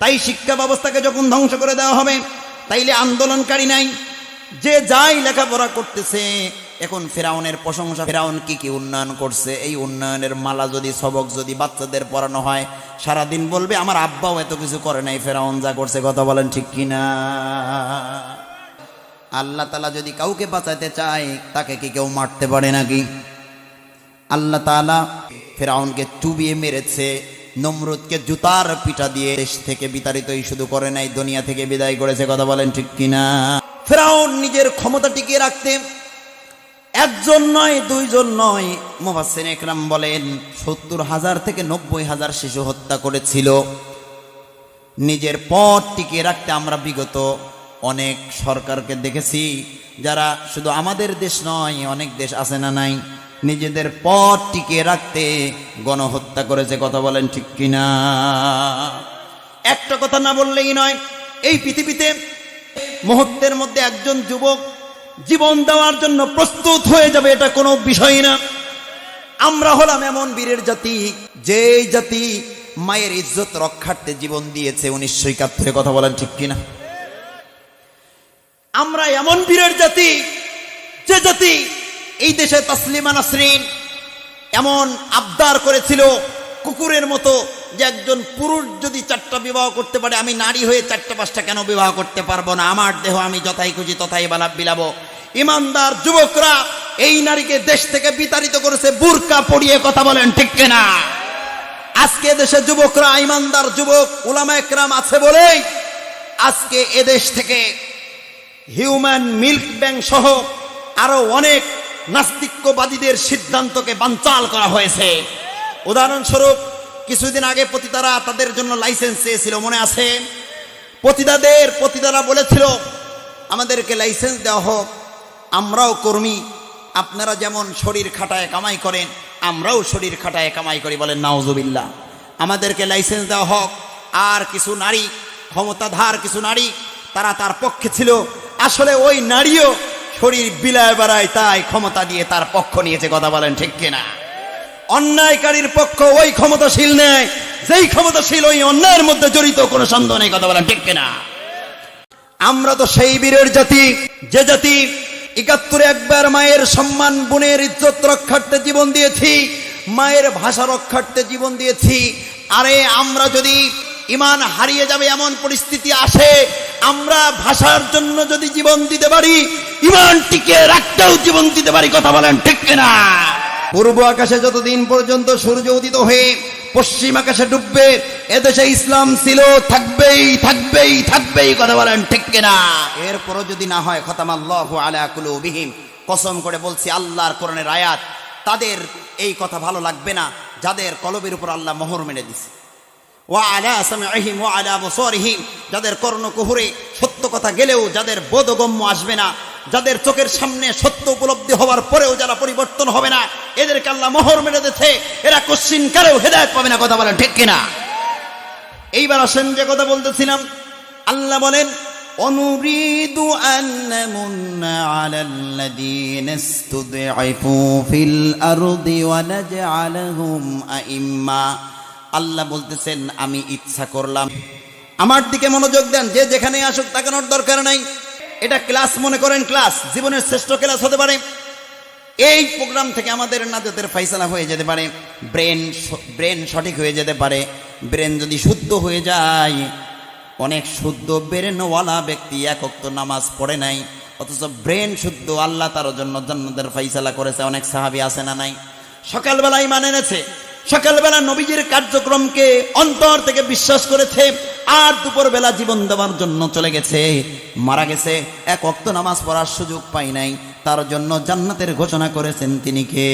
তাই শিক্ষা ব্যবস্থাকে যখন ধ্বংস করে দেওয়া হবে, তাইলে আন্দোলনকারী নাই, যে যাই লেখাপড়া করতেছে। এখন ফেরাউনের প্রশংসা, ফেরাউন কি কি উন্নয়ন করছে, এই উন্নয়নের মালা যদি সবক যদি বাচ্চাদের পড়ানো হয়, সারাদিন বলবে আমার আব্বাও এত কিছু করে নাই, ফেরাউন যা করছে। কথা বলেন ঠিক কিনা? আল্লাহ তাআলা যদি কাউকে বাঁচাতে চায়, তাকে কি কেউ মারতে পারে নাকি? আল্লাহ তাআলা ফেরাউনকে চুবিয়ে মেরেছে, নমরুদকে জুতার পিটা দিয়ে দেশ থেকে বিতাড়িতই শুধু করে নাই, দুনিয়া থেকে বিদায় করেছে। কথা বলেন ঠিক কিনা? ফেরাউন নিজের ক্ষমতা টিকিয়ে রাখতে একজন নয়, দুইজন নয়, মুফাসসির ইকরাম বলেন ৭০,০০০ থেকে ৯০,০০০ শিশু হত্যা করেছিল। নিজের পথ টিকিয়ে রাখতে আমরা বিগত অনেক সরকারকে দেখেছি, যারা শুধু আমাদের দেশ নয়, অনেক দেশ আছে না নাই, নিজেদের পথ টিকিয়ে রাখতে গণহত্যা করেছে। কথা বলেন ঠিক কিনা? একটা কথা না বললেই নয়, এই পৃথিবীতে মুহূর্তের মধ্যে একজন যুবক জীবন দেওয়ার জন্য প্রস্তুত হয়ে যাবে, এটা কোনো বিষয় না। আমরা হলাম এমন বীরের জাতি, যে জাতি মায়ের ইজ্জত রক্ষার্থে জীবন দিয়েছে ১৯৭১। কথা বলেন ঠিক কিনা? আমরা এমন বীরের জাতি, যে জাতি এই দেশে তাসলিমা নাসরিন এমন আবদার করেছিল কুকুরের মতো, যে একজন পুরুষ যদি ৪টা বিবাহ করতে পারে, আমি নারী হয়ে ৪টা ৫টা কেন বিবাহ করতে পারবো না? আমার দেহ আমি যথাই খুঁজি তথাই বিলাবো। ইমানদার যুবকরা এই নারীকে দেশ থেকে বিতাড়িত করেছে বুরকা পরিয়ে। কথা বলেন ঠিক কিনা? আজকে দেশে যুবকরা, ইমানদার যুবক উলামা একরাম আছে বলেই আজকে এদেশ থেকে হিউম্যান মিল্ক ব্যাংক সহ আরো অনেক নাস্তিক্যবাদীদের সিদ্ধান্তকে বানচাল করা হয়েছে। উদাহরণস্বরূপ কিছুদিন আগে পতিতারা তাদের জন্য লাইসেন্স চেয়েছিল, মনে আছে? পতিতারা বলেছিল আমাদেরকে লাইসেন্স দেওয়া হোক, আমরাও কর্মী, আপনারা যেমন শরীর খাটায় কামাই করেন, আমরাও শরীর খাটায় কামাই করি। বলেন নাউজুবিল্লাহ। আমাদেরকে লাইসেন্স দেওয়া হোক। আর কিছু নারী, ক্ষমতাধার কিছু নারী, তারা তার পক্ষে ছিল। আসলে ওই নারীও শরীর বিলায় বেড়ায়, তাই ক্ষমতা দিয়ে তার পক্ষ নিয়েছে। কথা বলেন ঠিক কিনা? অন্যায়কারীর পক্ষ ওই ক্ষমতাশীল নেয়, যেই ক্ষমতাশীল ওই অন্যায়ের মধ্যে জড়িত, কোনো সন্দেহ নেই। কথা বলেন ঠিক কিনা? আমরা তো সেই বীরের জাতি, যে জাতি ৭১ একবার মায়ের সম্মান, বোনের ইজ্জত রক্ষার্থে জীবন দিয়েছি, মায়ের ভাষা রক্ষার্থে জীবন দিয়েছি। আরে আমরা যদি ইমান হারিয়ে যাবে এমন পরিস্থিতি আসে, আমরা ভাষার জন্য যদি জীবন দিতে পারি, ইমান টিকিয়ে রাখতেও জীবন দিতে পারি। কথা বলেন ঠিক কিনা? পূর্ব আকাশে যতদিন পর্যন্ত সূর্য উদিত হয়ে পশ্চিম আকাশে ডুববে, এদেশে ইসলাম ছিল, থাকবেই থাকবেই থাকবেই। কথা বলেন ঠিক কিনা? এরপরও যদি না হয়, খতামাল্লাহু আলা কুলুবিহিম, কসম করে বলছি আল্লাহর কোরআনের আয়াত, তাদের এই কথা ভালো লাগবে না যাদের কলবের উপর আল্লাহ মোহর মেরে দিছে। ওয়া আলা সামঈহিম ওয়া আলা বসারিহিম, যাদের কর্ণকুহরে সত্য কথা গেলেও যাদের বোধগম্য আসবে না, যাদের চোখের সামনে সত্য উপলব্ধি হওয়ার পরেও যারা পরিবর্তন হবে না, এদেরকে আল্লাহ মোহর মেরে দিয়েছে। এরা কোশ্চিন কারেও হেদায়েত পাবে না। কথা বলেন ঠিক কিনা? এইবার আসেন যে কথা বলতেছিলাম, আল্লাহ বলেন অনুরিদু আন নামুন্না আলাল্লাযীনা ইসতুদঈফু ফিল আরদি ওয়া নাজআলাহুম আইম্মা। আল্লাহ বলতেছেন আমি ইচ্ছা করলাম। আমার দিকে মনোযোগ দেন, যে যেখানে আসুক তাকানোর দরকার নাই। এটা ক্লাস মনে করেন, ক্লাস জীবনের শ্রেষ্ঠ ক্লাস হতে পারে। এই প্রোগ্রাম থেকে আমাদের নাজাতের ফায়সালা হয়ে যেতে পারে, ব্রেন সঠিক হয়ে যেতে পারে। ব্রেন যদি শুদ্ধ হয়ে যায়, অনেক শুদ্ধ ব্রেনওয়ালা ব্যক্তি এক ওয়াক্ত নামাজ পড়ে নাই, অথচ ব্রেন শুদ্ধ, আল্লাহ তার জন্য জান্নাতের ফায়সালা করেছে। অনেক সাহাবী আছে না নাই? সকালবেলা ঈমান এনেছে, সকালবেলা নবীজির কার্যক্রমকে অন্তর থেকে বিশ্বাস করেছে, আর দুপুরবেলা জীবন দেওয়ার জন্য চলে গেছে, মারা গেছে, এক ওয়াক্ত নামাজ পড়ার সুযোগ পাই নাই, তার জন্য জান্নাতের ঘোষণা করেছেন তিনি কে?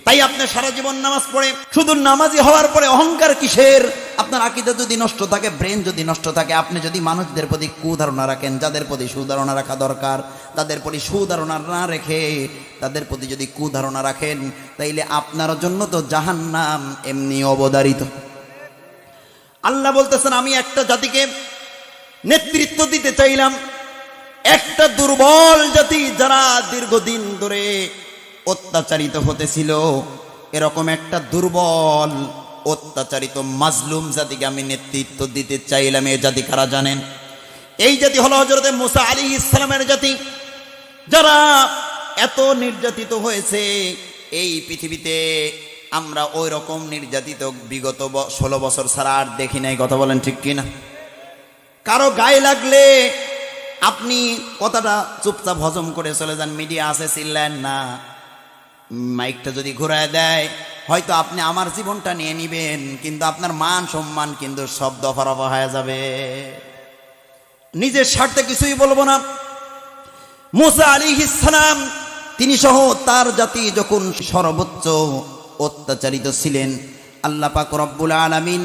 তাই আপনি সারা জীবন নামাজ পড়ে শুধু নামাজি হওয়ার পরে অহংকার কিসের? আপনার আকীদা যদি নষ্ট থাকে, ব্রেন যদি নষ্ট থাকে, আপনি যদি মানুষদের প্রতি কুধারণা রাখেন, যাদের প্রতি সুধারণা রাখা দরকার তাদের প্রতি সুধারণা না রেখে তাদের প্রতি যদি কুধারণা রাখেন, তাইলে আপনার জন্য তো জাহান্নাম এমনি অবধারিত। আল্লাহ বলতেছেন আমি একটা জাতিকে নেতৃত্ব দিতে চাইলাম, একটা দুর্বল জাতি যারা দীর্ঘদিন ধরে অত্যাচারিত হতেছিল, এরকম একটা দুর্বল অত্যাচারিত মাজলুম জাতিকে আমি নেতৃত্ব দিতে চাইলাম। এই জাতি কারা জানেন? এই জাতি হলো হযরত মুসা আলাইহিস সালামের জাতি, যারা এত নির্যাতিত হয়েছে এই পৃথিবীতে আমরা ওই রকম নির্যাতিত বিগত 16 বছর ছাড়া আর দেখি নাই। কথা বলেন ঠিক কিনা? কারো গায়ে লাগলে আপনি কথাটা চুপচাপ হজম করে চলে যান, মিডিয়া আছে চিল্লেন না। মাইকটা যদি ঘুরায় দেয় হয়তো আপনি আমার জীবনটা নিয়ে নিবেন, কিন্তু আপনার মান সম্মান কিন্তু সব দফা রফা হয়ে যাবে। নিজের স্বার্থে কিছুই বলবো না। মুসা আলাইহিস সালাম তিনি সহ তার জাতি যখন সর্বোচ্চ অত্যাচারিত ছিলেন, আল্লাহ পাক রব্বুল আলামিন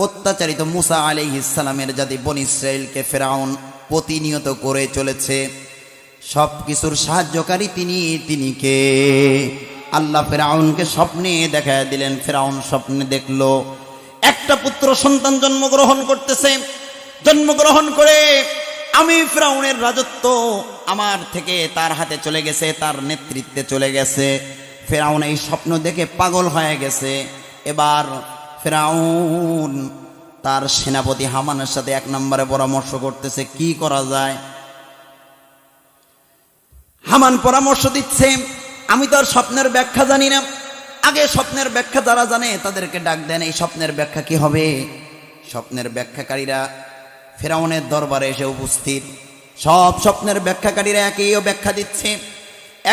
অত্যাচারিত মুসা আলাইহিস সালামের জাতি বনি ইসরাইলকে ফেরাউন প্রতিনিয়ত করে চলেছে। সব কিছুর সাহায্যকারী তিনি কে? আল্লাহ ফেরাউনকে স্বপ্নে দেখায় দিলেন। ফেরাউন স্বপ্নে দেখলো একটা পুত্র সন্তান জন্মগ্রহণ করতেছে। জন্মগ্রহণ করে আমি ফেরাউনের রাজত্ব আমার থেকে তার হাতে চলে গেছে, তার নেতৃত্বে চলে গেছে। ফেরাউন এই স্বপ্ন দেখে পাগল হয়ে গেছে। এবার ফেরাউন তার সেনাপতি হামানের সাথে 1 নম্বরে পরামর্শ করতেছে কি করা যায়। হামান পরামর্শ দিচ্ছে, আমি তো আর স্বপ্নের ব্যাখ্যা জানি না, আগে স্বপ্নের ব্যাখ্যা যারা জানে তাদেরকে ডাক দেন, এই স্বপ্নের ব্যাখ্যা কি হবে। স্বপ্নের ব্যাখ্যাকারীরা ফেরাউনের দরবারে এসে উপস্থিত। সব স্বপ্নের ব্যাখ্যাকারীরা একই ব্যাখ্যা দিচ্ছে,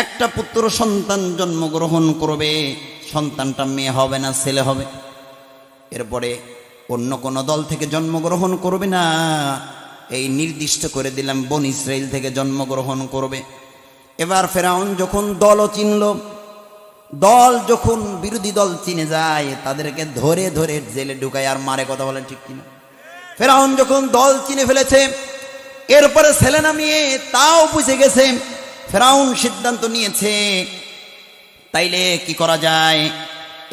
একটা পুত্র সন্তান জন্মগ্রহণ করবে, সন্তানটা মেয়ে হবে না ছেলে হবে। এরপরে অন্য কোনো দল থেকে জন্মগ্রহণ করবে না, এই নির্দিষ্ট করে দিলাম বনি ইসরাইল থেকে জন্মগ্রহণ করবে। এবার ফেরাউন যখন দলও চিনল, দল যখন বিরোধী দল চিনে যায় তাদেরকে ধরে ধরে জেলে ঢুকায় আর মারে। কথা বলেন ঠিক কিনা? ফেরাউন যখন দল চিনে ফেলেছে, এরপরে ছেলে না মেয়ে তাও বুঝে গেছে, ফেরাউন সিদ্ধান্ত নিয়েছে তাইলে কি করা যায়।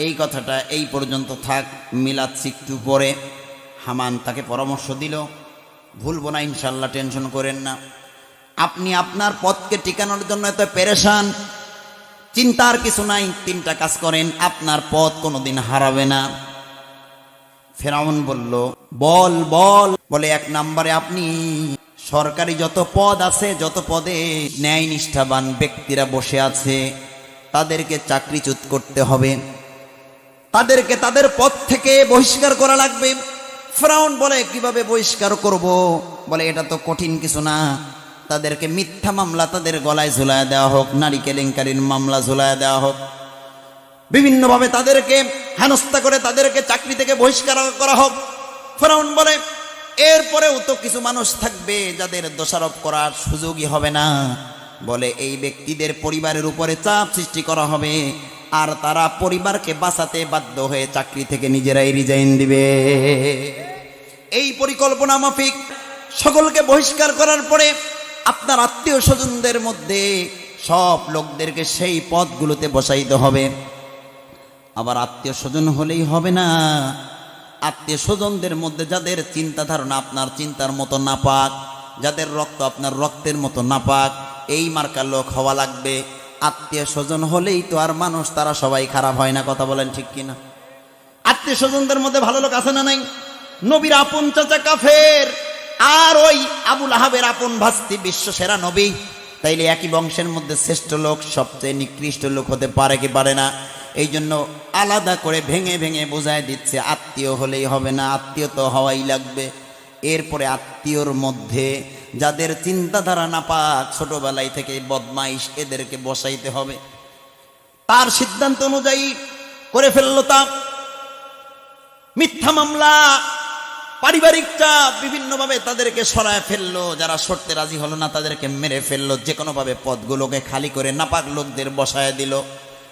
এই কথাটা এই পর্যন্ত থাক, মিলাচ্ছি একটু পরে। হামান তাকে পরামর্শ দিল, ভুলবো না ইনশাল্লাহ, টেনশন করেন না। আপনি আপনার পথকে টিকানোর জন্য এত পেরেশান, চিন্তার কিছু নাই। 3টা কাজ করেন, আপনার পথ কোনোদিন হারাবে না। ফেরাউন বলল বল বল। বলে 1 নম্বরে আপনি সরকারি যত পদ আছে, যত পদে ন্যায় নিষ্ঠাবান ব্যক্তিরা বসে আছে তাদেরকে চাকরিচ্যুত করতে হবে, তাদেরকে তাদের পদ থেকে বহিষ্কার করা লাগবে। ফেরাউন বলে কিভাবে বহিষ্কার করব? বলে এটা তো কঠিন কিছু না, তাদেরকে মিথ্যা মামলা তাদের গলায় ঝুলায় দেওয়া হোক, নারী কেলেঙ্কারির মামলা ঝুলায় দেওয়া হোক, বিভিন্নভাবে তাদেরকে হেনস্থা করে তাদেরকে চাকরি থেকে বহিষ্কার করা হোক। ফেরাউন বলে এরপরেও তো কিছু মানুষ থাকবে যাদের দোষারোপ করার সুযোগই হবে না। বলে এই ব্যক্তিদের পরিবারের উপরে চাপ সৃষ্টি করা হবে, আর তারা পরিবারকে বাঁচাতে বাধ্য হয়ে চাকরি থেকে নিজেরাই রিজাইন দিবে। এই পরিকল্পনা মাফিক সকলকে বহিষ্কার করার পরে আপনার আত্মীয় স্বজনদের মধ্যে সব লোকদেরকে সেই পদগুলোতে বসাইতে হবে। আবার আত্মীয় স্বজন হলেই হবে না, আত্মীয় স্বজনদের মধ্যে যাদের চিন্তা ধারণা আপনার চিন্তার মতো নাপাক, যাদের রক্ত আপনার রক্তের মতো নাপাক, এই মার্কার লোক হওয়া লাগবে। আত্মীয় স্বজন হলেই তো আর মানুষ তারা সবাই খারাপ হয় না। কথা বলেন ঠিক কিনা? আত্মীয় স্বজনদের মধ্যে ভালো লোক আছে না নাই? নবীর আপন চাচা কাফের, আর ওই আবুল আহাবের আপন ভাস্তি বিশ্ব সেরা নবী, তাইলে একই বংশের মধ্যে শ্রেষ্ঠ লোক সবচেয়ে নিকৃষ্ট লোক হতে পারে কি পারে না? এই জন্য আলাদা করে ভেঙে ভেঙে বোঝায় দিচ্ছে আত্মীয় হলেই হবে না, আত্মীয় তো হওয়াই লাগবে। এরপরে আত্মীয়র মধ্যে যাদের চিন্তাধারা নাপাক, ছোটবেলায় থেকে বদমাইশ, এদেরকে বসাইতে হবে। তার সিদ্ধান্ত অনুযায়ী করে ফেললো তা। মিথ্যা মামলা, পারিবারিক চাপ, বিভিন্নভাবে তাদেরকে সরায় ফেললো। যারা সরতে রাজি হলো না তাদেরকে মেরে ফেললো, যে কোনোভাবে পদগুলোকে খালি করে নাপাক লোকদের বসায় দিল।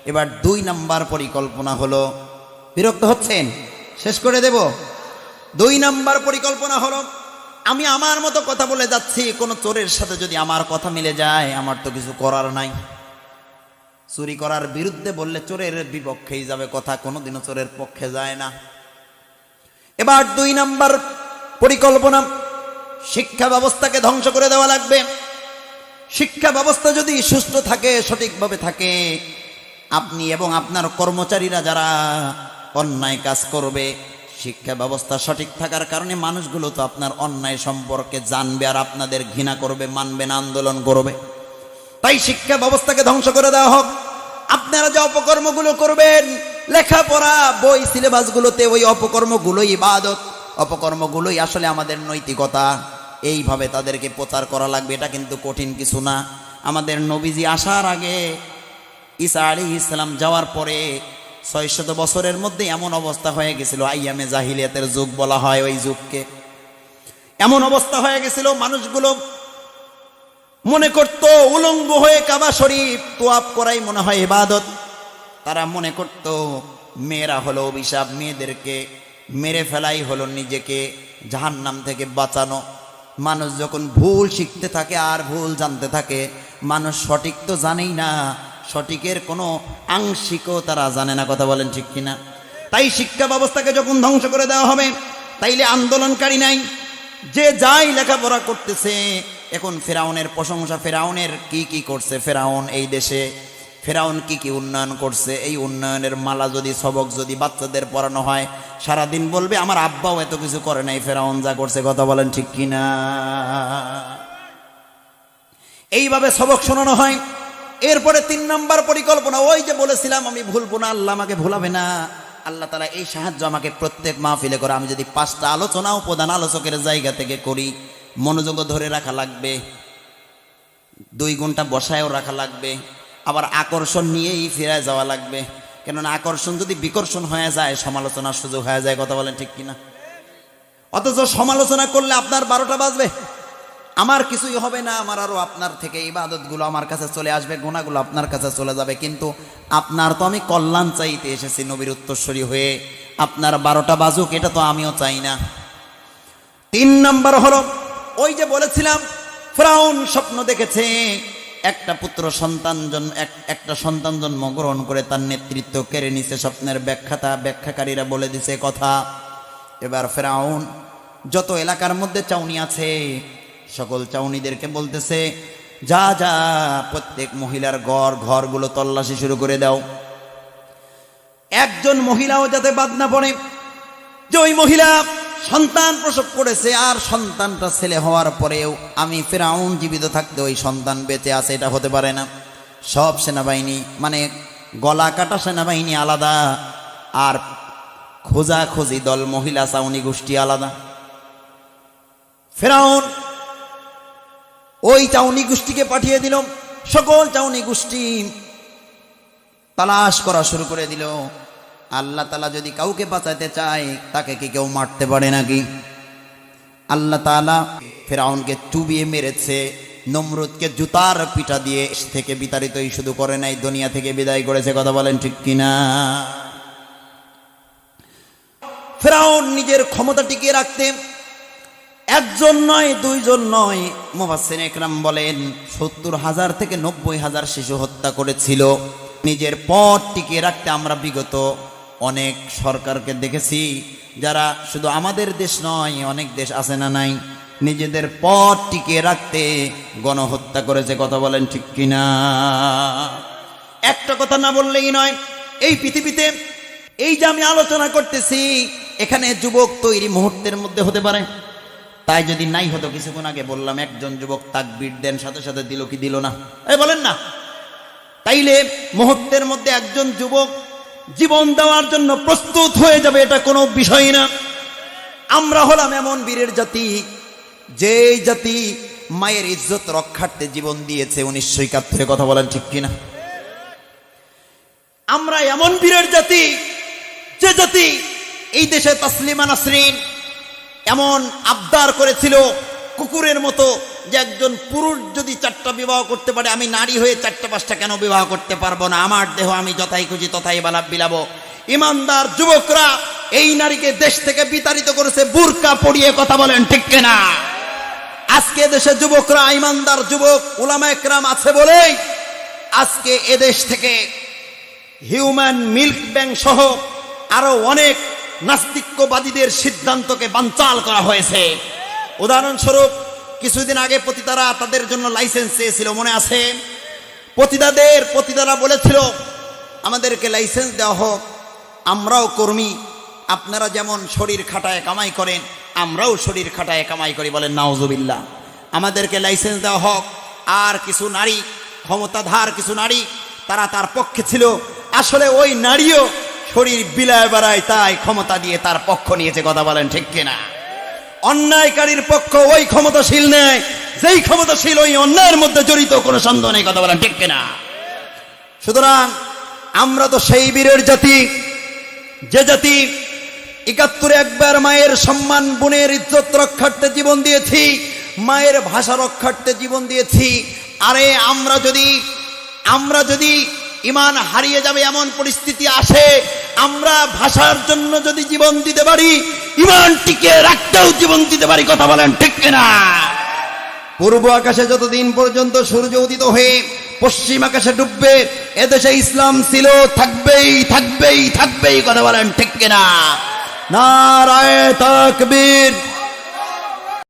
এবার 2 নম্বর পরিকল্পনা হলো, বিরক্ত হচ্ছেন? শেষ করে দেব। 2 নম্বর পরিকল্পনা হলো, আমি আমার মতো কথা বলে যাচ্ছি, কোন চোরের সাথে যদি আমার কথা মিলে যায় আমার তো কিছু করার নাই। চুরি করার বিরুদ্ধে বললে চোরের বিপক্ষেই যাবে কথা, কোনোদিনও চোরের পক্ষে যায় না। এবার 2 নম্বর পরিকল্পনা, শিক্ষা ব্যবস্থাকে ধ্বংস করে দেওয়া লাগবে। শিক্ষা ব্যবস্থা যদি সুস্থ থাকে, সঠিকভাবে থাকে, আপনি এবং আপনার কর্মচারীরা যারা অন্যায় কাজ করবে। শিক্ষা ব্যবস্থা সঠিক থাকার কারণে মানুষগুলো তো আপনার অন্যায় সম্পর্কে জানবে আর আপনাদের ঘৃণা করবে, মানবে না, আন্দোলন করবে। তাই শিক্ষা ব্যবস্থাকে ধ্বংস করে দেওয়া হোক। আপনারা যে অপকর্মগুলো করবেন, লেখাপড়া বই সিলেবাসগুলোতে ওই অপকর্মগুলোই ইবাদত, অপকর্মগুলোই আসলে আমাদের নৈতিকতা, এইভাবে তাদেরকে প্রচার করা লাগবে। এটা কিন্তু কঠিন কিছু না। আমাদের নবীজি আসার আগে ঈসা আলাইহিস সালাম যাওয়ার পরে 600 বছরের মধ্যে এমন অবস্থা হয়ে গেছিল, আইয়ামে জাহিলিয়াতের যুগ বলা হয় ওই যুগকে। এমন অবস্থা হয়ে গেছিল, মানুষগুলো মনে করত উলঙ্গ হয়ে কাবা শরীফ তোয়াফ করাই মনে হয় ইবাদত। তারা মনে করত মেয়েরা হলো অভিশাপ, মেয়েদেরকে মেরে ফেলাই হলো নিজেকে জাহান্নাম থেকে বাঁচানো। মানুষ যখন ভুল শিখতে থাকে আর ভুল জানতে থাকে, মানুষ সঠিক তো জানেই না, সঠিকের কোনো আংশিকও তারা জানে না। কথা বলেন ঠিক কিনা? তাই শিক্ষা ব্যবস্থাকে যখন ধ্বংস করে দেওয়া হবে, তাইলে আন্দোলনকারী নাই, যে যাই লেখাপড়া করতেছে। এখন ফেরাউনের প্রশংসা, ফেরাউনের কি কি করছে, ফেরাউন এই দেশে ফেরাউন কি কি উন্নয়ন করছে, এই উন্নয়নের মালা যদি সবক যদি বাচ্চাদের পড়ানো হয়, সারাদিন বলবে আমার আব্বাও এত কিছু করে নাই, ফেরাউন যা করছে। কথা বলেন ঠিক কিনা? এইভাবে সবক শোনানো হয়। এরপরে 3 নম্বর পরিকল্পনা, ওই যে বলেছিলাম আমি ভুলবো না, আল্লাহ আমাকে ভুলাবে না। আল্লাহ তাআলা এই সাহায্য আমাকে প্রত্যেক মাহফিলে করে। আমি যদি 5টা আলোচনাও প্রধান আলোচকের জায়গা থেকে করি, মনোযোগ ধরে রাখা লাগবে, 2 ঘন্টা বসায়ও রাখা লাগবে, আবার আকর্ষণ নিয়েই ফিরে যাওয়া লাগবে। কেননা আকর্ষণ যদি বিকর্ষণ হয়ে যায়, সমালোচনার সুযোগ হয়ে যায়। কথা বলেন ঠিক কিনা? অথচ সমালোচনা করলে আপনার 12টা বাজবে, আমার কিছুই হবে না, আমার আরো আপনার থেকে ইবাদতগুলো আমার কাছে চলে আসবে, গুনাহগুলো আপনার কাছে চলে যাবে। কিন্তু আপনার তো আমি কল্যাণ চাইতে এসেছি নবীর উত্তরসূরি হয়ে, আপনার 12টা বাজুক এটা তো আমিও চাই না। 3 নম্বর হলো, ওই যে বলেছিলাম ফেরাউন স্বপ্ন দেখেছে, একটা পুত্র সন্তান একটা সন্তান জন্মগ্রহণ করে তার নেতৃত্ব কেড়ে নিছে। স্বপ্নের ব্যাখ্যাকারীরা বলে দিছে কথা। এবার ফেরাউন যত এলাকার মধ্যে চাউনি আছে, সকল চাউনিদেরকে বলতেছে, যা যা প্রত্যেক মহিলার ঘরগুলো তল্লাশি শুরু করে দাও। একজন মহিলাও যাতে বাদ না পড়ে, যে ওই মহিলা সন্তান প্রসব করেছে আর সন্তানটা ছেলে হওয়ার পরেও আমি ফেরাউন জীবিত থাকতে ওই সন্তান বেঁচে আছে, এটা হতে পারে না। সব সেনাবাহিনী, মানে গলা কাটা সেনাবাহিনী আলাদা, আর খোঁজাখুঁজি দল মহিলা চাউনি গোষ্ঠী আলাদা। ফেরাউন ওই চাউনি গোষ্ঠীকে পাঠিয়ে দিল, সকল চাউনি গোষ্ঠী তালাশ করা শুরু করে দিল। আল্লাহ তাআলা যদি কাউকে বাঁচাতে চায়, তাকে কি কেউ মারতে পারে নাকি? আল্লাহ তাআলা ফেরাউনকে চুবিয়ে মেরেছে, নমরুদকে জুতার পিটা দিয়ে থেকে বিতাড়িতই শুধু করে নাই, দুনিয়া থেকে বিদায় করেছে। কথা বলেন ঠিক কিনা? ফেরাউন নিজের ক্ষমতা টিকিয়ে রাখতে একজন নয়, 2 জন নয়, মুফাসসির ইকরাম বলেন 70,000 থেকে 90,000 শিশু হত্যা করেছিল। নিজের পথ টিকিয়ে রাখতে আমরা বিগত অনেক সরকারকে দেখেছি, যারা শুধু আমাদের দেশ নয়, অনেক দেশ আছে না নাই, নিজেদের পথ টিকিয়ে রাখতে গণহত্যা করেছে। কথা বলেন ঠিক কিনা? একটা কথা না বললেই নয়, এই পৃথিবীতে এই যে আমি আলোচনা করতেছি, এখানে যুবক তৈরি মুহূর্তের মধ্যে হতে পারে। তাই যদি নাই হতো, কিছুক্ষণ আগে বললাম একজন যুবক তাকবীর দেন, সাথে সাথে দিল কি দিল না, বলেন না? তাইলে মুহূর্তের মধ্যে একজন যুবক জীবন দেওয়ার জন্য প্রস্তুত হয়ে যাবে, এটা কোনো বিষয় না। আমরা হলাম এমন বীরের জাতি, যে জাতি মায়ের ইজ্জত রক্ষার্থে জীবন দিয়েছে 1971। কথা বলেন ঠিক কিনা? আমরা এমন বীরের জাতি, যে জাতি এই দেশে তাসলিমা নাসরিন এমন আবদার করেছিল কুকুরের মতো, যে একজন পুরুষ যদি 4টা বিবাহ করতে পারে, আমি নারী হয়ে 4টা 5টা কেন বিবাহ করতে পারবো না? আমার দেহ আমি যথাই খুশি তথাই বিলাবো। ইমানদার যুবকরা এই নারীকে দেশ থেকে বিতাড়িত করেছে বুরকা পরিয়ে। কথা বলেন ঠিক কিনা? আজকে দেশে যুবকরা, ইমানদার যুবক উলামা একরাম আছে বলেই আজকে এদেশ থেকে হিউম্যান মিল্ক ব্যাংক সহ আরো অনেক নাস্তিক্যবাদীদের সিদ্ধান্তকে বানচাল করা হয়েছে। উদাহরণস্বরূপ কিছুদিন আগে পতিতারা তাদের জন্য লাইসেন্স চেয়েছিল, মনে আছে? পতিতারা বলেছিল আমাদেরকে লাইসেন্স দেওয়া হোক, আমরাও কর্মী, আপনারা যেমন শরীর খাটায় কামাই করেন আমরাও শরীর খাটায় কামাই করি, বলেন নাউজুবিল্লাহ। আমাদেরকে লাইসেন্স দেওয়া হোক। আর কিছু নারী, ক্ষমতাধার কিছু নারী, তারা তার পক্ষে ছিল, আসলে ওই নারীও শরীর বিলায় বেড়ায়, তাই ক্ষমতা দিয়ে তার পক্ষ নিয়েছে, কথা বলেন ঠিক কিনা? অন্যায়কারীর পক্ষ ওই ক্ষমতাশীল নেয় যেই ক্ষমতাশীল ওই অন্যায়ের মধ্যে জড়িত, কোনো সন্দেহ নেই, কথা বলেন ঠিক কিনা? সুতরাং আমরা তো সেই বীরের জাতি, যে জাতি ৭১ একবার মায়ের সম্মান, বোনের ইজ্জত রক্ষার্থে জীবন দিয়েছি, মায়ের ভাষা রক্ষার্থে জীবন দিয়েছি। আরে আমরা যদি ঈমান হারিয়ে যাবে এমন পরিস্থিতি আসে, আমরা ভাষার জন্য যদি জীবন দিতে পারি, ঈমান টিকে রাখতেও জীবন দিতে পারি, কথা বলেন ঠিক কিনা? পূর্ব আকাশে যতদিন পর্যন্ত সূর্য উদিত হয়ে পশ্চিম আকাশে ডুববে, এদেশে ইসলাম ছিল, থাকবেই থাকবেই থাকবেই, কথা বলেন ঠিক কিনা? নারায়ে তাকবীর।